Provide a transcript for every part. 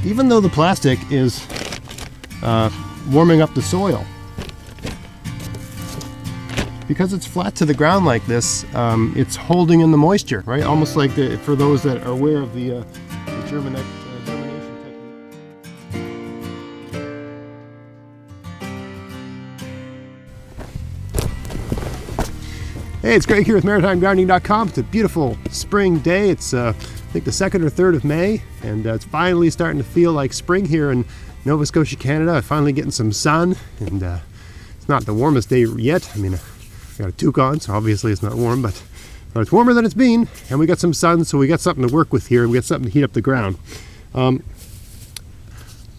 even though the plastic is warming up the soil. Because it's flat to the ground like this, it's holding in the moisture, right? Almost like for those that are aware of the germination technique. Hey, it's Greg here with MaritimeGardening.com. It's a beautiful spring day. It's I think the 2nd or 3rd of May, and it's finally starting to feel like spring here in Nova Scotia, Canada. Finally getting some sun, and it's not the warmest day yet. I mean, I got a toque on, so obviously it's not warm, but it's warmer than it's been, and we got some sun, so we got something to work with here. We got something to heat up the ground.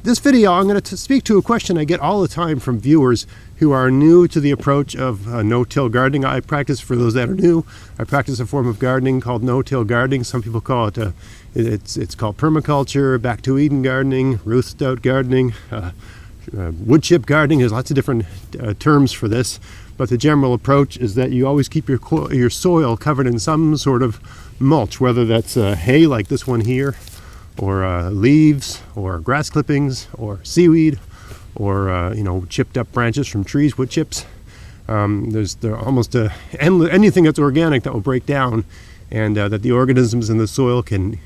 This video, I'm going to speak to a question I get all the time from viewers who are new to the approach of no-till gardening. I practice, for those that are new, I practice a form of gardening called no-till gardening. Some people call it, it's called permaculture, back to Eden gardening, roothed out gardening, wood chip gardening. There's lots of different terms for this, but the general approach is that you always keep your soil covered in some sort of mulch, whether that's hay like this one here, or leaves, or grass clippings, or seaweed, or chipped up branches from trees, wood chips. There's almost anything that's organic that will break down, and that the organisms in the soil can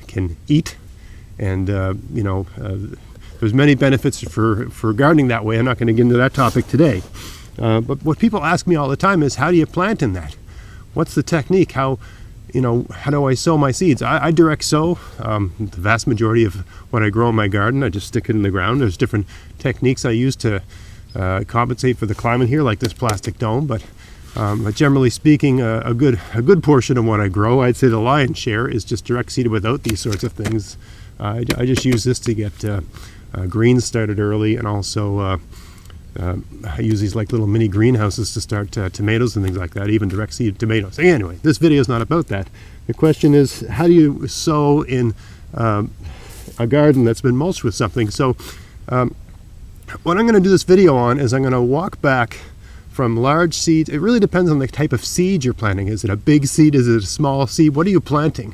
eat. And there's many benefits for gardening that way. I'm not going to get into that topic today. But what people ask me all the time is, how do you plant in that? What's the technique? How do I sow my seeds? I direct sow. The vast majority of what I grow in my garden, I just stick it in the ground. There's different techniques I use to compensate for the climate here, like this plastic dome. But generally speaking, a good portion of what I grow, I'd say the lion's share, is just direct seeded without these sorts of things. I just use this to get greens started early, and also I use these like little mini greenhouses to start tomatoes and things like that, even direct seed tomatoes. Anyway, this video is not about that. The question is, how do you sow in a garden that's been mulched with something? So what I'm going to do this video on is I'm going to walk back from large seeds. It really depends on the type of seed you're planting. Is it a big seed? Is it a small seed? What are you planting?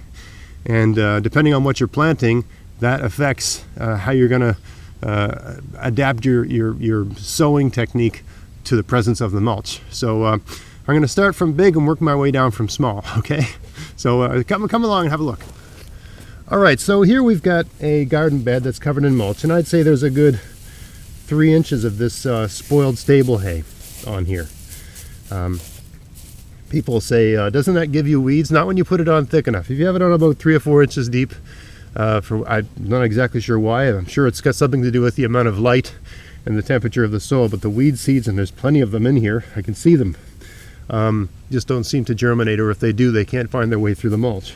And depending on what you're planting, that affects how you're going to adapt your sowing technique to the presence of the mulch. So I'm going to start from big and work my way down from small. Okay, so come along and have a look. All right, so here we've got a garden bed that's covered in mulch, and I'd say there's a good 3 inches of this spoiled stable hay on here. People say, doesn't that give you weeds? Not when you put it on thick enough. If you have it on about 3 or 4 inches deep, I'm not exactly sure why. I'm sure it's got something to do with the amount of light and the temperature of the soil, but the weed seeds, and there's plenty of them in here, I can see them, just don't seem to germinate, or if they do, they can't find their way through the mulch.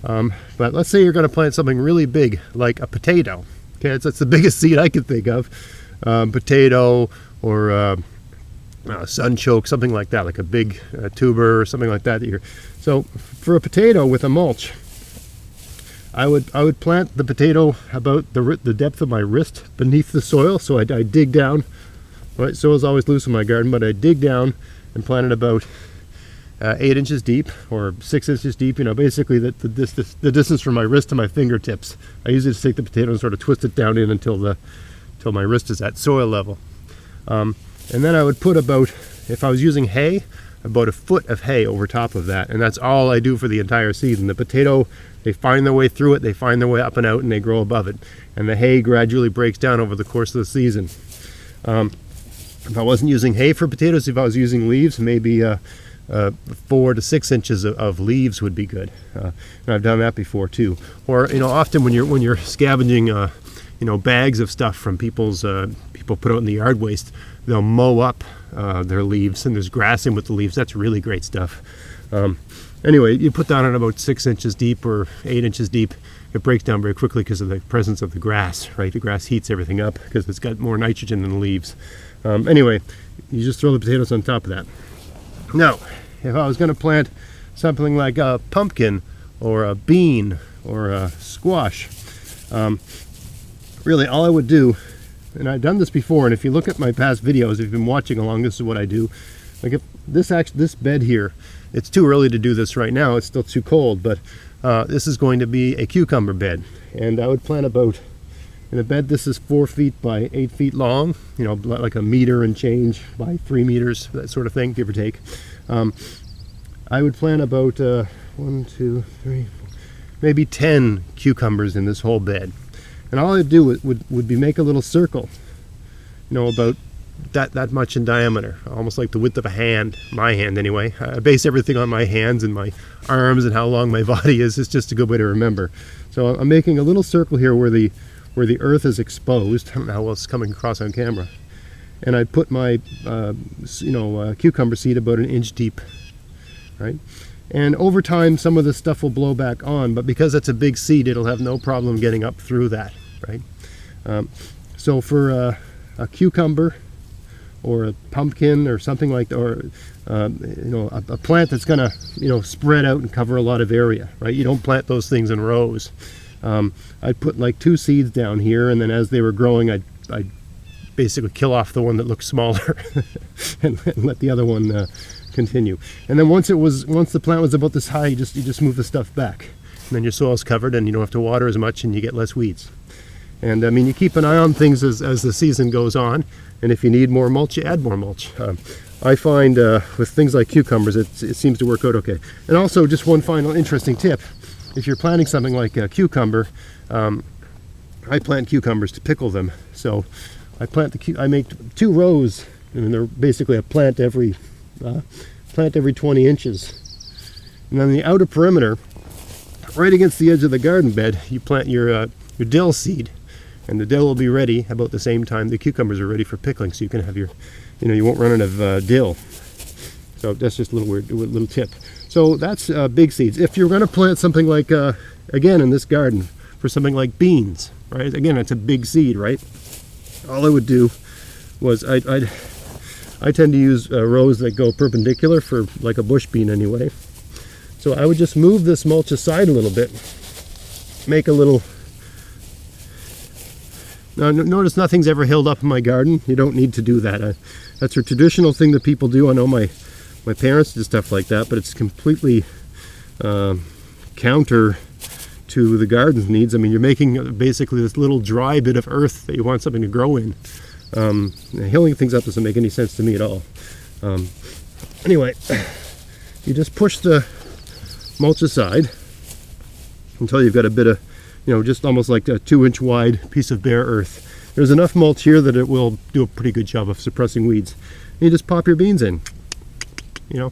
But let's say you're going to plant something really big, like a potato. Okay, that's the biggest seed I could think of. Potato, or sunchoke, something like that, like a big tuber or something like that. So for a potato with a mulch, I would plant the potato about the depth of my wrist beneath the soil. So I dig down. Right, soil's always loose in my garden, but I dig down and plant it about 8 inches deep or 6 inches deep. Basically the distance from my wrist to my fingertips. I usually just take the potato and sort of twist it down in until my wrist is at soil level. And then I would put about, if I was using hay, about a foot of hay over top of that, and that's all I do for the entire season. The potato, they find their way through it, they find their way up and out, and they grow above it, and the hay gradually breaks down over the course of the season. If I wasn't using hay for potatoes, if I was using leaves, maybe 4 to 6 inches of leaves would be good, and I've done that before too. Or often when you're scavenging bags of stuff from people put out in the yard waste, they'll mow up their leaves, and there's grass in with the leaves. That's really great stuff. Anyway, you put that on about 6 inches deep or 8 inches deep. It breaks down very quickly because of the presence of the grass, right? The grass heats everything up because it's got more nitrogen than the leaves. Anyway, you just throw the potatoes on top of that. Now, if I was going to plant something like a pumpkin or a bean or a squash, really all I would do, and I've done this before, and if you look at my past videos, if you've been watching along, this is what I do. Like if this bed here, it's too early to do this right now, it's still too cold, but this is going to be a cucumber bed, and I would plant about In a bed, this is 4 feet by 8 feet long, you know, like a meter and change by 3 meters, that sort of thing, give or take. I would plant about 1, 2, 3, maybe 10 cucumbers in this whole bed. And all I'd do would be make a little circle, you know, about that much in diameter, almost like the width of a hand, my hand anyway. I base everything on my hands and my arms and how long my body is. It's just a good way to remember. So I'm making a little circle here where the earth is exposed. I don't know how well it's coming across on camera. And I put my cucumber seed about 1 inch deep, right? And over time, some of this stuff will blow back on, but because it's a big seed, it'll have no problem getting up through that, right? So for a cucumber or a pumpkin or something like that, or a plant that's going to spread out and cover a lot of area, right? You don't plant those things in rows. I'd put like 2 seeds down here, and then as they were growing, I'd basically kill off the one that looked smaller and let the other one continue. And then once the plant was about this high, you just move the stuff back, and then your soil's covered, and you don't have to water as much, and you get less weeds. And I mean, you keep an eye on things as the season goes on, and if you need more mulch, you add more mulch. I find with things like cucumbers, it seems to work out okay. And also, just one final interesting tip: if you're planting something like a cucumber, I plant cucumbers to pickle them. So I make 2 rows, and they're basically a plant every 20 inches. And on the outer perimeter, right against the edge of the garden bed, you plant your dill seed, and the dill will be ready about the same time the cucumbers are ready for pickling. So you can have you won't run out of dill. So that's just a little tip. So that's big seeds. If you're going to plant something like, again in this garden, for something like beans, right? Again, it's a big seed, right? All I would do was I tend to use rows that go perpendicular for like a bush bean anyway. So I would just move this mulch aside a little bit, make a little. Now notice nothing's ever held up in my garden. You don't need to do that. That's a traditional thing that people do. I know my parents did stuff like that, but it's completely counter to the garden's needs. I mean, you're making basically this little dry bit of earth that you want something to grow in. Hilling things up doesn't make any sense to me at all. Anyway, you just push the mulch aside until you've got a bit of, just almost like a 2-inch wide piece of bare earth. There's enough mulch here that it will do a pretty good job of suppressing weeds. And you just pop your beans in, and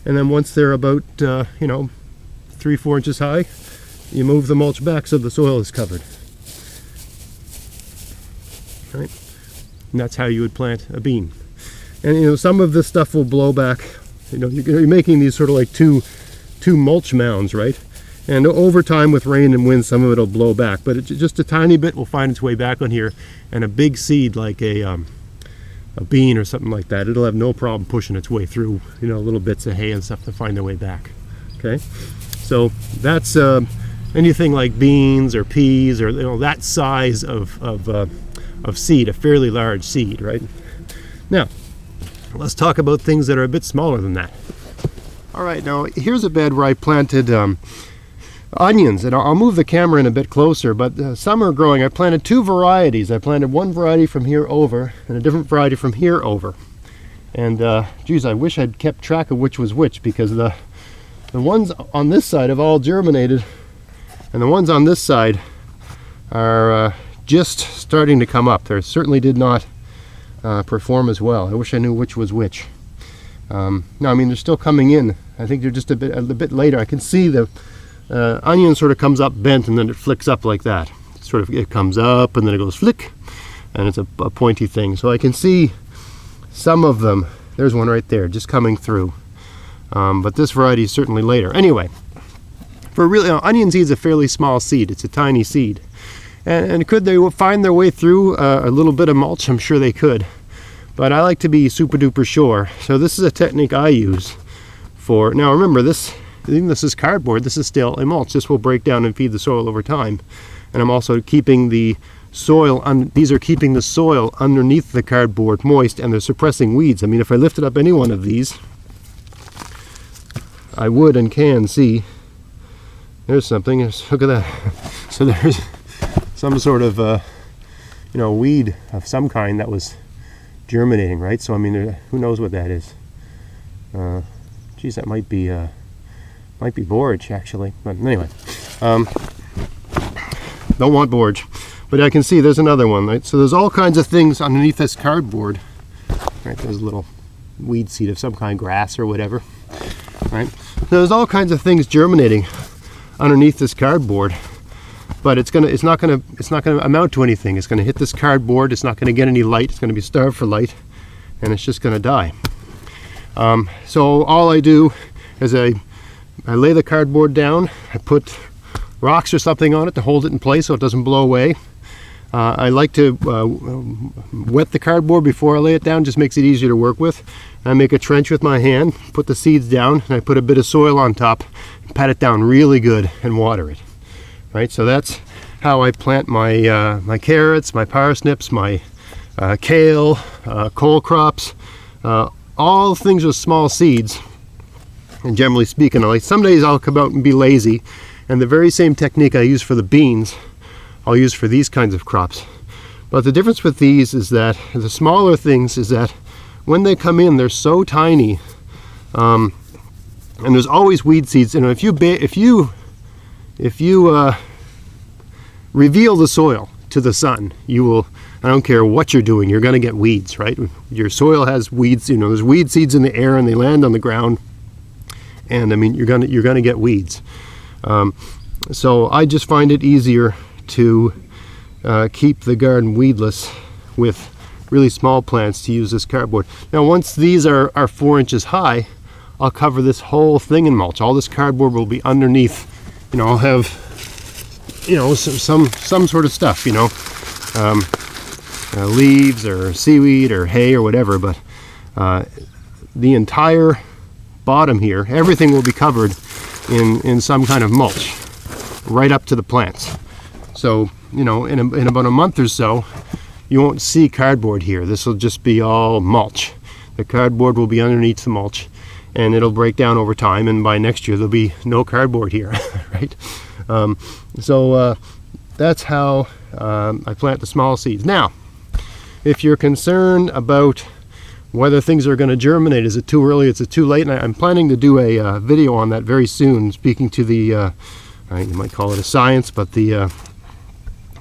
then once they're about 3-4 inches high, you move the mulch back so the soil is covered. Right? And that's how you would plant a bean. And some of this stuff will blow back. You're making these sort of like two mulch mounds, right? And over time with rain and wind, some of it will blow back, but just a tiny bit will find its way back on here. And a big seed like a bean or something like that, it'll have no problem pushing its way through, little bits of hay and stuff to find their way back. Okay, so that's anything like beans or peas or that size of seed, a fairly large seed, right? Now, let's talk about things that are a bit smaller than that. All right, now here's a bed where I planted onions, and I'll move the camera in a bit closer, but some are growing. I planted 2 varieties. I planted one variety from here over and a different variety from here over. And geez, I wish I'd kept track of which was which, because the ones on this side have all germinated, and the ones on this side are just starting to come up. They certainly did not perform as well. I wish I knew which was which. No, I mean, they're still coming in. I think they're just a bit later. I can see the onion sort of comes up bent, and then it flicks up like that. It comes up and then it goes flick, and it's a pointy thing. So I can see some of them. There's one right there just coming through, but this variety is certainly later. Anyway, for really, onion seed's a fairly small seed. It's a tiny seed, and could they find their way through a little bit of mulch? I'm sure they could, but I like to be super duper sure. So this is a technique I use for. Now remember, this is cardboard. This is still a mulch. This will break down and feed the soil over time. And I'm also keeping the soil, these are keeping the soil underneath the cardboard moist, and they're suppressing weeds. I mean, if I lifted up any one of these, I would and can see, there's something, look at that. So some sort of weed of some kind that was germinating, right? So I mean, who knows what that is? Geez, that might be borage actually. But anyway, don't want borage. But I can see there's another one, right? So there's all kinds of things underneath this cardboard. Right, there's a little weed seed of some kind, grass or whatever. Right? There's all kinds of things germinating underneath this cardboard, but it's not gonna amount to anything. It's gonna hit this cardboard. It's not gonna get any light. It's gonna be starved for light, and it's just gonna die. So all I do is I lay the cardboard down. I put rocks or something on it to hold it in place so it doesn't blow away. I like to wet the cardboard before I lay it down. Just makes it easier to work with. I make a trench with my hand, put the seeds down, and I put a bit of soil on top, and pat it down really good and water it. Right, so that's how I plant my my carrots, my parsnips, my kale, cole crops, all things with small seeds. And generally speaking, some days I'll come out and be lazy, and the very same technique I use for the beans I'll use for these kinds of crops. But the difference with these is that the smaller things is that when they come in, they're so tiny, and there's always weed seeds. You know, if you reveal the soil to the sun, you will. I don't care what you're doing, you're going to get weeds, right? Your soil has weeds. You know, there's weed seeds in the air, and they land on the ground, and I mean, you're going to get weeds. So I just find it easier to keep the garden weedless with really small plants to use this cardboard. Now once these are 4 inches high, I'll cover this whole thing in mulch. All this cardboard will be underneath. You know, I'll have, you know, some sort of stuff, you know, leaves or seaweed or hay or whatever, but the entire bottom here, everything will be covered in some kind of mulch right up to the plants. So, you know, in about a month or so, you won't see cardboard here. This will just be all mulch. The cardboard will be underneath the mulch, and it'll break down over time, and by next year there'll be no cardboard here, right? So that's how I plant the small seeds. Now, if you're concerned about whether things are going to germinate, is it too early, is it too late, and I'm planning to do a video on that very soon, speaking to the, you might call it a science, but the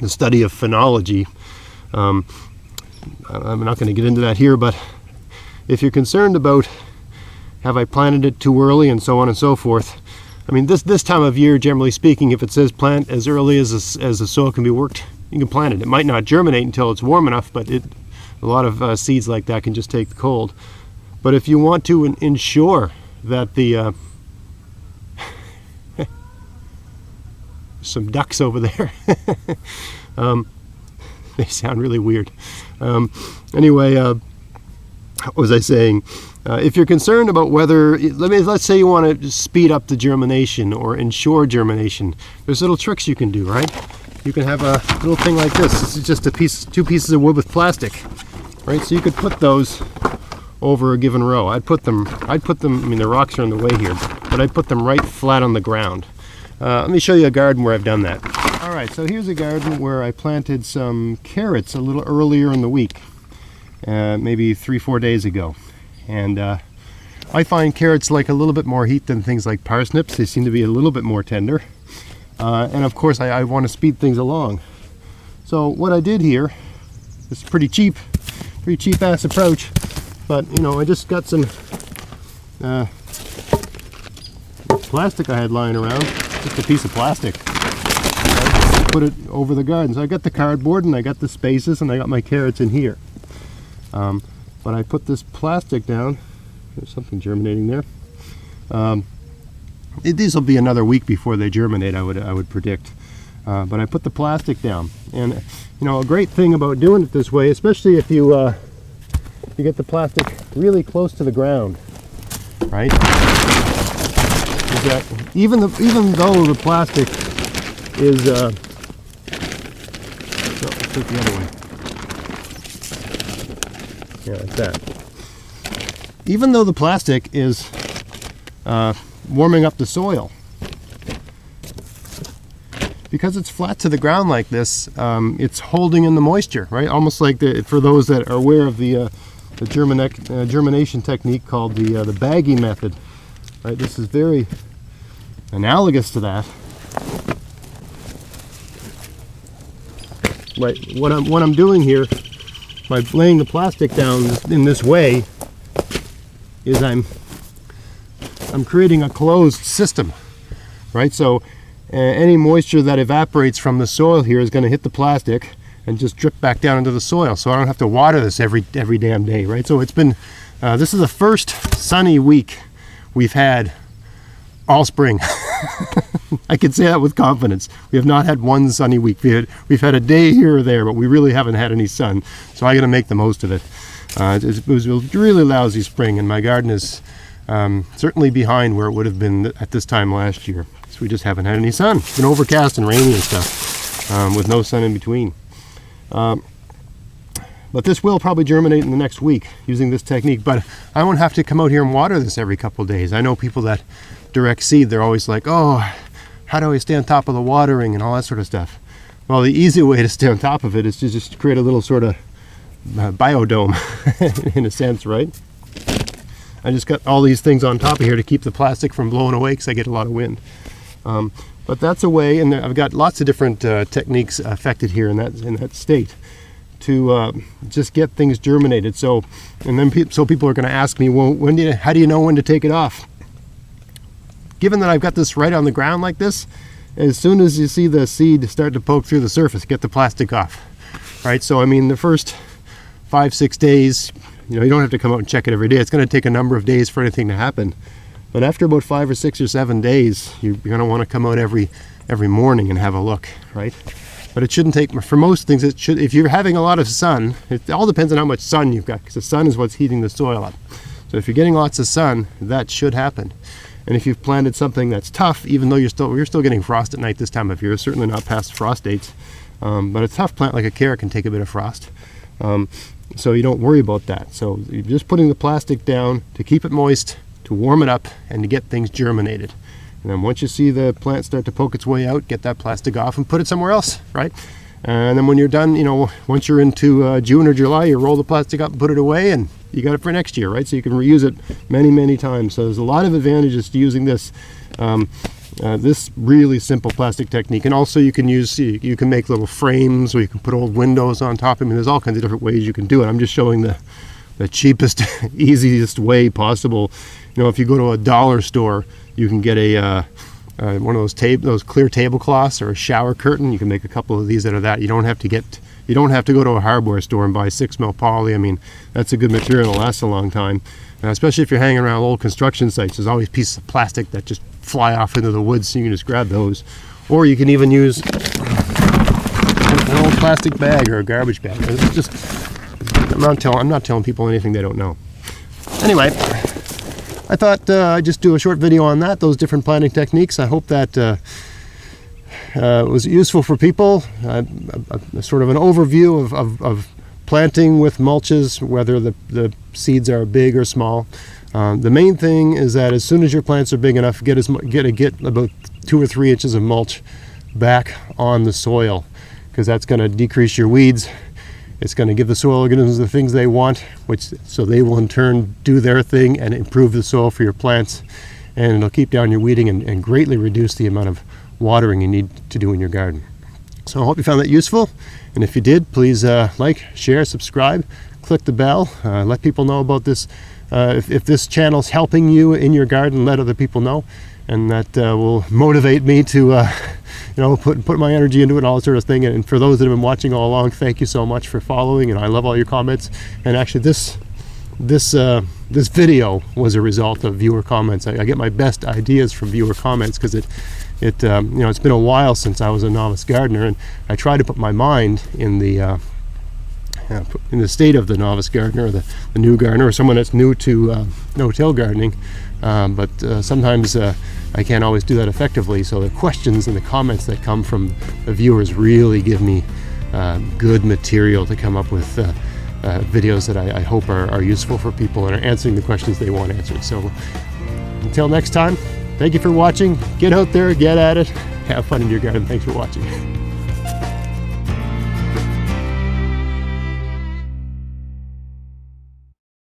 study of phenology. I'm not going to get into that here, but if you're concerned about have I planted it too early and so on and so forth, I mean, this time of year, generally speaking, if it says plant as early as the soil can be worked, you can plant it. It might not germinate until it's warm enough, but a lot of seeds like that can just take the cold. But if you want to ensure that the some ducks over there. They sound really weird. Anyway, what was I saying? If you're concerned about whether, let's say you want to speed up the germination or ensure germination, there's little tricks you can do, right? You can have a little thing like this. This is just two pieces of wood with plastic, right? So you could put those over a given row. I'd put them, I mean, the rocks are in the way here, but I'd put them right flat on the ground. Let me show you a garden where I've done that. All right, so here's a garden where I planted some carrots a little earlier in the week, maybe 3-4 days ago. And I find carrots like a little bit more heat than things like parsnips. They seem to be a little bit more tender. And of course, I want to speed things along. So what I did here is pretty cheap ass approach. But, you know, I just got some plastic I had lying around. Just a piece of plastic. Put it over the garden. So I got the cardboard and I got the spaces and I got my carrots in here. But I put this plastic down. There's something germinating there. These will be another week before they germinate, I would predict. But I put the plastic down, and you know, a great thing about doing it this way, especially if you get the plastic really close to the ground, right? Is that even though the plastic is no, let's take the other way. Yeah, like that. Even though the plastic is warming up the soil, because it's flat to the ground like this, it's holding in the moisture, right? Almost like for those that are aware of the germination technique called the baggy method, right? This is very analogous to that. Right, what I'm doing here by laying the plastic down in this way is I'm creating a closed system, right? So any moisture that evaporates from the soil here is going to hit the plastic and just drip back down into the soil. So I don't have to water this every damn day, right? So it's been this is the first sunny week we've had all spring. I can say that with confidence. We have not had one sunny week. We've had a day here or there, but we really haven't had any sun. So I got to make the most of it. It was a really lousy spring, and my garden is certainly behind where it would have been at this time last year. So we just haven't had any sun. It's been overcast and rainy and stuff, with no sun in between. But this will probably germinate in the next week using this technique. But I won't have to come out here and water this every couple of days. I know people that direct seed, they're always like, oh, how do I stay on top of the watering and all that sort of stuff? Well, the easy way to stay on top of it is to just create a little sort of biodome in a sense, right? I just got all these things on top of here to keep the plastic from blowing away because I get a lot of wind. But that's a way, and I've got lots of different techniques affected here in that state to just get things germinated. So, and then so people are going to ask me, well, how do you know when to take it off? Given that I've got this right on the ground like this, as soon as you see the seed start to poke through the surface, get the plastic off, right? So I mean, the first 5-6 days, you don't have to come out and check it every day. It's going to take a number of days for anything to happen. But after about 5 or 6 or 7 days, you're going to want to come out every morning and have a look, right? But it shouldn't take, for most things, it should, if you're having a lot of sun, it all depends on how much sun you've got, because the sun is what's heating the soil up. So if you're getting lots of sun, that should happen. And if you've planted something that's tough, even though you're still getting frost at night this time of year, certainly not past frost dates, but a tough plant like a carrot can take a bit of frost. So you don't worry about that. So you're just putting the plastic down to keep it moist, to warm it up, and to get things germinated. And then once you see the plant start to poke its way out, get that plastic off and put it somewhere else, right? And then when you're done, once you're into June or July, you roll the plastic up and put it away, and you got it for next year, right? So you can reuse it many, many times. So there's a lot of advantages to using this this really simple plastic technique. And also you can make little frames, or you can put old windows on top. I mean, there's all kinds of different ways you can do it. I'm just showing the cheapest, easiest way possible. If you go to a dollar store, you can get one of those clear tablecloths or a shower curtain. You can make a couple of these out of that. You don't have to go to a hardware store and buy 6 mil poly. I mean, that's a good material, it'll last a long time. Especially if you're hanging around old construction sites, there's always pieces of plastic that just fly off into the woods, so you can just grab those. Or you can even use an old plastic bag or a garbage bag. It's just, I'm not telling people anything they don't know. Anyway, I thought I'd just do a short video on those different planting techniques. I hope that was useful for people. Sort of an overview of planting with mulches, whether the seeds are big or small. The main thing is that as soon as your plants are big enough, get about 2 or 3 inches of mulch back on the soil, because that's going to decrease your weeds. It's going to give the soil organisms the things they want, so they will in turn do their thing and improve the soil for your plants, and it'll keep down your weeding and greatly reduce the amount of watering you need to do in your garden. So I hope you found that useful, and if you did, please like, share, subscribe, click the bell, let people know about this. If this channel's helping you in your garden, let other people know, and that will motivate me to put my energy into it and all that sort of thing. And for those that have been watching all along, thank you so much for following, and I love all your comments. And actually this video was a result of viewer comments. I get my best ideas from viewer comments, because it's been a while since I was a novice gardener, and I try to put my mind in the state of the novice gardener, or the new gardener, or someone that's new to no-till gardening. But sometimes I can't always do that effectively. So the questions and the comments that come from the viewers really give me good material to come up with videos that I hope are useful for people and are answering the questions they want answered. So until next time, thank you for watching. Get out there, get at it, Have fun in your garden. Thanks for watching.